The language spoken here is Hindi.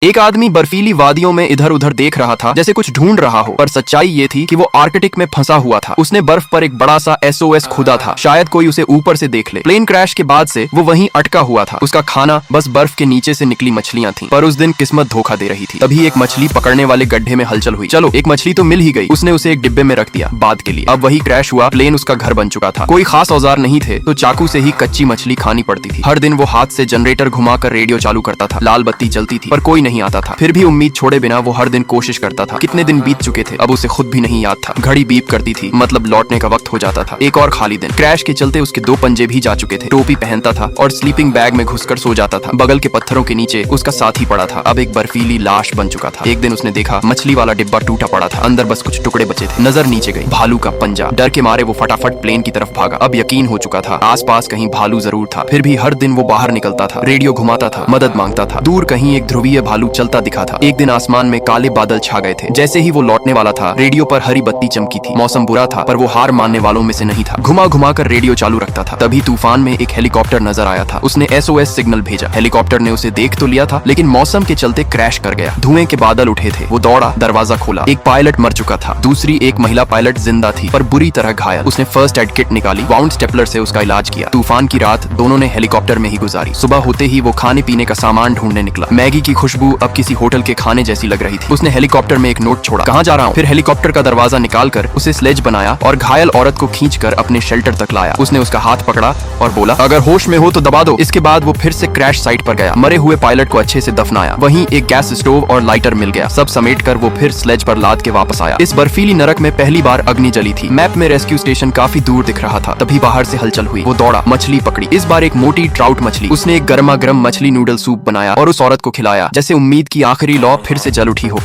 एक आदमी बर्फीली वादियों में इधर उधर देख रहा था जैसे कुछ ढूंढ रहा हो, पर सच्चाई ये थी कि वो आर्कटिक में फंसा हुआ था। उसने बर्फ पर एक बड़ा सा SOS खुदा था, शायद कोई उसे ऊपर से देख ले। प्लेन क्रैश के बाद से वो वहीं अटका हुआ था। उसका खाना बस बर्फ के नीचे से निकली मछलियां थीं। पर उस दिन किस्मत धोखा दे रही थी। तभी एक मछली पकड़ने वाले गड्ढे में हलचल हुई। चलो, एक मछली तो मिल ही गई। उसने उसे एक डिब्बे में रख दिया बाद के लिए। अब वही क्रैश हुआ। प्लेन उसका घर बन चुका था। कोई खास औजार नहीं थे, तो चाकू से ही कच्ची मछली खानी पड़ती थी। हर दिन वो हाथ से जनरेटर घुमाकर रेडियो चालू करता था। लाल बत्ती जलती थी पर कोई नहीं आता था। फिर भी उम्मीद छोड़े बिना वो हर दिन कोशिश करता था। कितने दिन बीत चुके थे, अब उसे खुद भी नहीं याद था। घड़ी बीप करती थी, मतलब लौटने का वक्त हो जाता था। एक और खाली दिन। क्रैश के चलते उसके 2 पंजे भी जा चुके थे। टोपी पहनता था और स्लीपिंग बैग में घुसकर सो जाता था। बगल के पत्थरों के नीचे उसका साथी पड़ा था, अब एक बर्फीली लाश बन चुका था। एक दिन उसने देखा मछली वाला डिब्बा टूटा पड़ा था, अंदर बस कुछ टुकड़े बचे थे। नजर नीचे गई, भालू का पंजा। डर के मारे वो फटाफट प्लेन की तरफ भागा। अब यकीन हो चुका था आसपास कहीं भालू जरूर था। फिर भी हर दिन वो बाहर निकलता था, रेडियो घुमाता था, मदद मांगता था। दूर कहीं एक ध्रुवीय भालू चलता दिखा था। एक दिन आसमान में काले बादल छा गए थे। जैसे ही वो लौटने वाला था, रेडियो पर हरी बत्ती चमकी थी। मौसम बुरा था, पर वो हार मानने वालों में से नहीं था। घुमा घुमा कर रेडियो चालू रखता था। तभी तूफान में एक हेलीकॉप्टर नजर आया था। उसने SOS सिग्नल भेजा। हेलीकॉप्टर ने उसे देख तो लिया था, लेकिन मौसम के चलते क्रैश कर गया। धुएं के बादल उठे थे। वो दौड़ा, दरवाजा खोला। एक पायलट मर चुका था। दूसरी एक महिला पायलट जिंदा थी, पर बुरी तरह घायल। उसने फर्स्ट एड किट निकाली, वाउंड स्टेपलर से उसका इलाज किया। तूफान की रात दोनों ने हेलीकॉप्टर में ही गुजारी। सुबह होते ही वो खाने पीने का सामान ढूंढने निकला। मैगी की खुशबू अब किसी होटल के खाने जैसी लग रही थी। उसने हेलीकॉप्टर में एक नोट छोड़ा, कहाँ जा रहा हूँ। फिर हेलीकॉप्टर का दरवाजा निकालकर उसे स्लेज बनाया और घायल औरत को खींचकर अपने शेल्टर तक लाया। उसने उसका हाथ पकड़ा और बोला, अगर होश में हो तो दबा दो। इसके बाद वो फिर से क्रैश साइट पर गया। मरे हुए पायलट को अच्छे से दफनाया। वहीं एक गैस स्टोव और लाइटर मिल गया। सब समेटकर वो फिर स्लेज पर लाद के वापस आया। इस बर्फीली नरक में पहली बार अग्नि जली थी। मैप में रेस्क्यू स्टेशन काफी दूर दिख रहा था। तभी बाहर से हलचल हुई। वो दौड़ा, मछली पकड़ी। इस बार एक मोटी ट्राउट मछली। उसने एक गर्मा गर्म मछली नूडल सूप बनाया और उस औरत को खिलाया। जैसे उम्मीद की आखिरी लौ फिर से जल उठी हो।